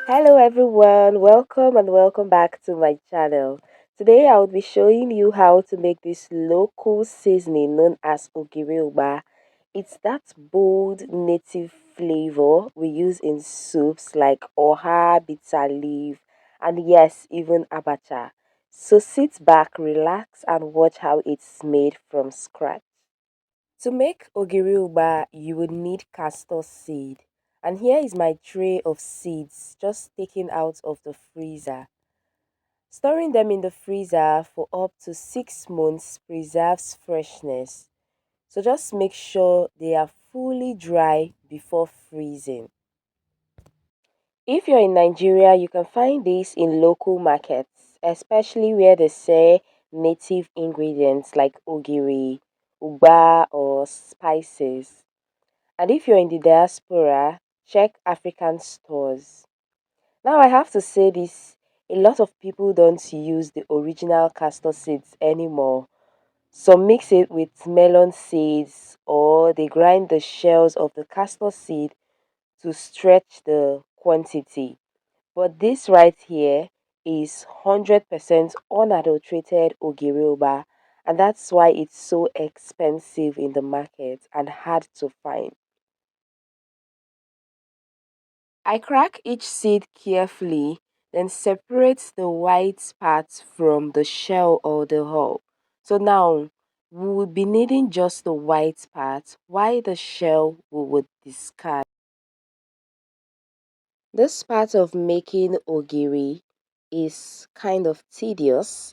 Hello everyone, welcome and welcome back to my channel. Today I will be showing you how to make this local seasoning known as Ogiri Uba. It's that bold native flavor we use in soups like oha, bitterleaf, and yes, even Abacha. So sit back, relax and watch how it's made from scratch. To make Ogiri Uba, you would need castor seed. And here is my tray of seeds just taken out of the freezer. Storing them in the freezer for up to 6 months preserves freshness. So just make sure they are fully dry before freezing. If you're in Nigeria, you can find these in local markets, especially where they sell native ingredients like ogiri, uba, or spices. And if you're in the diaspora, check African stores. Now, I have to say this, a lot of people don't use the original castor seeds anymore. Some mix it with melon seeds or they grind the shells of the castor seed to stretch the quantity. But this right here is 100% unadulterated Ogiri, and that's why it's so expensive in the market and hard to find. I crack each seed carefully, then separate the white parts from the shell or the hull. So now we would be needing just the white part, while the shell we would discard. This part of making ogiri is kind of tedious.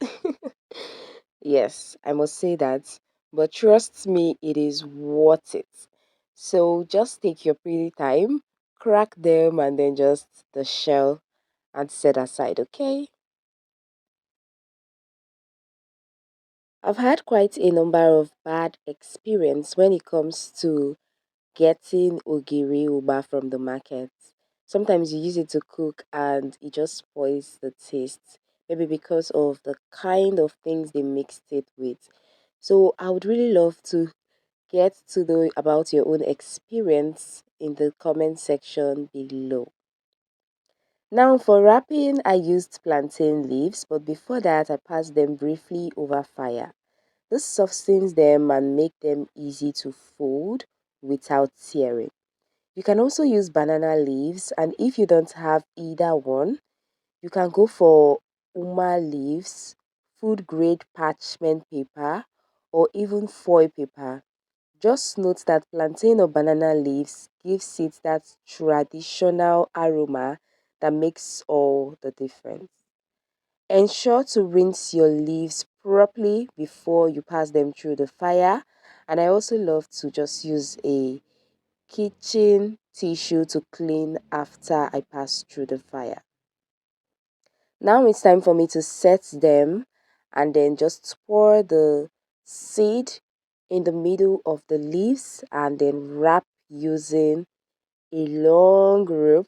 Yes, I must say that. But trust me, it is worth it. So just take your pretty time, crack them, and then just the shell and set aside, okay? I've had quite a number of bad experience when it comes to getting ogiri uba from the market. Sometimes you use it to cook and it just spoils the taste, maybe because of the kind of things they mixed it with. So I would really love to get to know about your own experience in the comment section below. Now for wrapping, I used plantain leaves, but before that I passed them briefly over fire. This softens them and make them easy to fold without tearing. You can also use banana leaves, and if you don't have either one, you can go for uma leaves, food grade parchment paper, or even foil paper. Just note that plantain or banana leaves gives it that traditional aroma that makes all the difference. Ensure to rinse your leaves properly before you pass them through the fire. And I also love to just use a kitchen tissue to clean after I pass through the fire. Now it's time for me to set them and then just pour the seed in the middle of the leaves and then wrap using a long rope.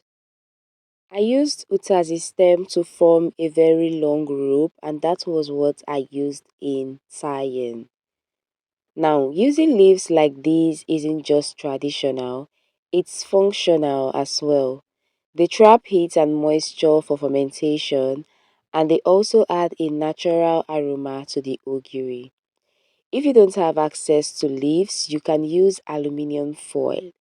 I used utazi stem to form a very long rope and that was what I used in tying. Now, using leaves like these isn't just traditional, it's functional as well. They trap heat and moisture for fermentation, and they also add a natural aroma to the ogiri. If you don't have access to leaves, you can use aluminium foil,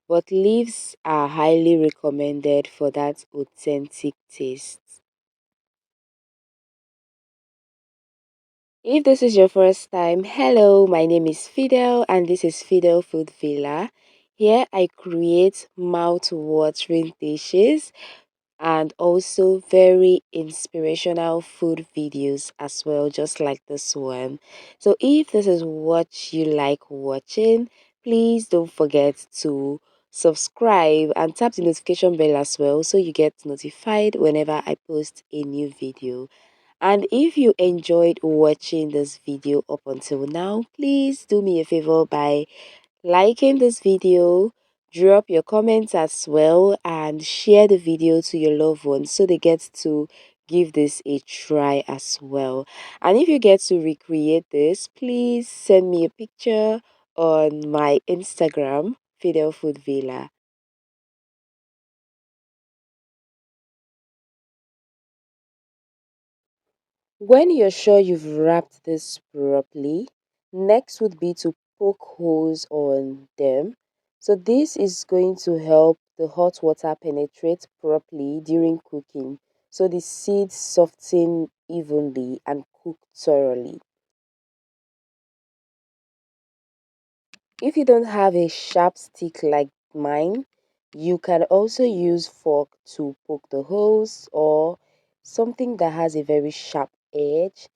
but leaves are highly recommended for that authentic taste. If this is your first time, hello, my name is Fidel and this is Fidel Food Villa. Here I create mouth-watering dishes and also very inspirational food videos as well, just like this one. So if this is what you like watching, please don't forget to subscribe and tap the notification bell as well so you get notified whenever I post a new video. And if you enjoyed watching this video up until now, please do me a favor by liking this video, drop your comments as well, and share the video to your loved ones so they get to give this a try as well. And if you get to recreate this, please send me a picture on my Instagram, Fidel Food Villa. When you're sure you've wrapped this properly, next would be to poke holes on them. So this is going to help the hot water penetrate properly during cooking. So the seeds soften evenly and cook thoroughly. If you don't have a sharp stick like mine, you can also use fork to poke the holes or something that has a very sharp edge.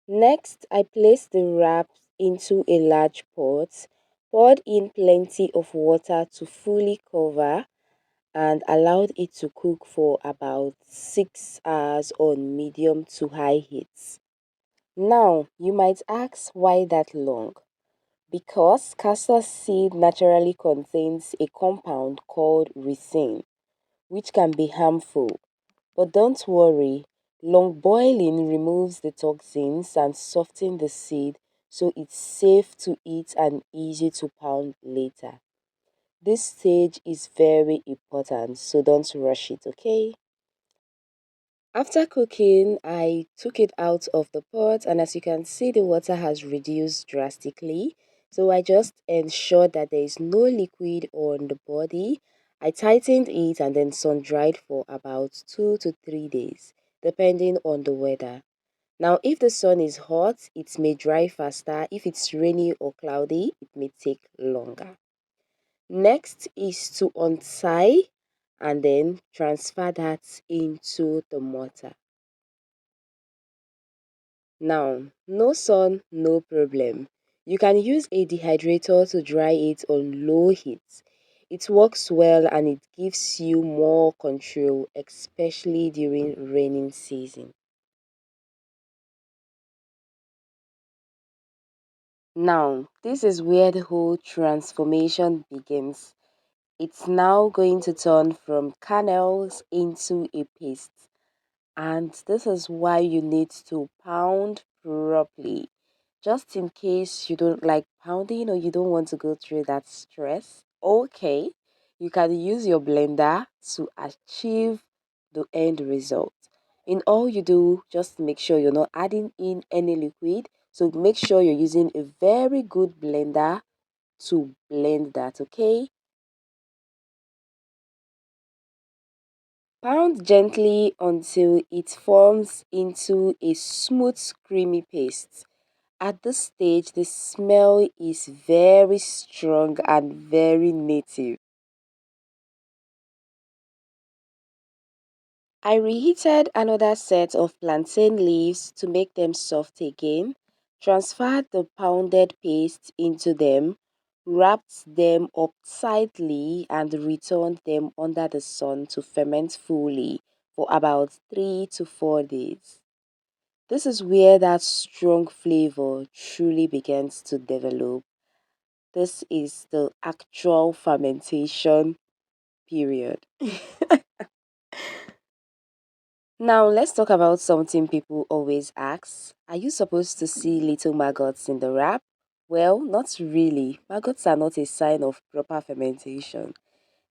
Next, I placed the wrap into a large pot, poured in plenty of water to fully cover, and allowed it to cook for about 6 hours on medium to high heat. Now, you might ask why that long? Because castor seed naturally contains a compound called ricin, which can be harmful. But don't worry, long boiling removes the toxins and softens the seed so it's safe to eat and easy to pound later. This stage is very important, so don't rush it, okay? After cooking, I took it out of the pot, and as you can see, the water has reduced drastically. So I just ensured that there is no liquid on the body. I tightened it and then sun dried for about 2 to 3 days, depending on the weather. Now, if the sun is hot, it may dry faster. If it's rainy or cloudy, it may take longer. Next is to untie and then transfer that into the mortar. Now, no sun, no problem. You can use a dehydrator to dry it on low heat. It works well and it gives you more control, especially during raining season. Now, this is where the whole transformation begins. It's now going to turn from kernels into a paste. And this is why you need to pound properly. Just in case you don't like pounding or you don't want to go through that stress, okay, you can use your blender to achieve the end result. In all you do, just make sure you're not adding in any liquid. So make sure you're using a very good blender to blend that, okay? Pound gently until it forms into a smooth, creamy paste. At this stage, the smell is very strong and very native. I reheated another set of plantain leaves to make them soft again, transferred the pounded paste into them, wrapped them up tightly, and returned them under the sun to ferment fully for about 3 to 4 days. This is where that strong flavor truly begins to develop. This is the actual fermentation period. Now, let's talk about something people always ask. Are you supposed to see little maggots in the wrap? Well, not really. Maggots are not a sign of proper fermentation.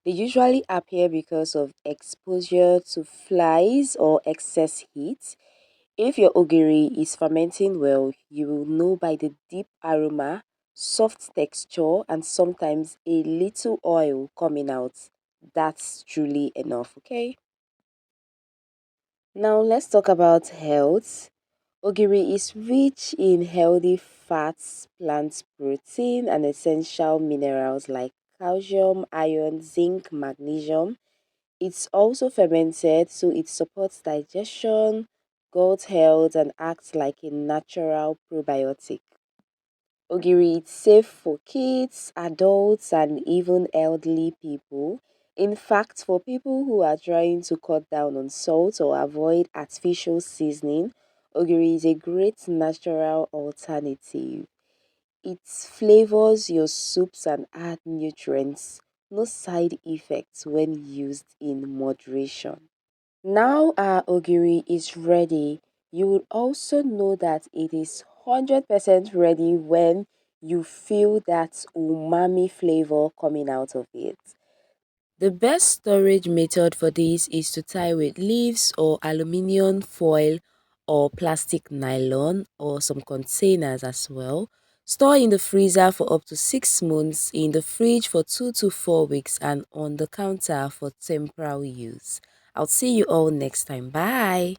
They usually appear because of exposure to flies or excess heat. If your ogiri is fermenting well, you will know by the deep aroma, soft texture, and sometimes a little oil coming out. That's truly enough, okay? Now let's talk about health. Ogiri is rich in healthy fats, plant protein, and essential minerals like calcium, iron, zinc, magnesium. It's also fermented, so it supports digestion, gut health, and acts like a natural probiotic. Ogiri is safe for kids, adults, and even elderly people. In fact, for people who are trying to cut down on salt or avoid artificial seasoning, ogiri is a great natural alternative. It flavors your soups and adds nutrients. No side effects when used in moderation. Now our ogiri is ready. You will also know that it is 100% ready when you feel that umami flavor coming out of it. The best storage method for this is to tie with leaves or aluminium foil or plastic nylon or some containers as well. Store in the freezer for up to 6 months, in the fridge for 2 to 4 weeks, and on the counter for temporary use. I'll see you all next time. Bye.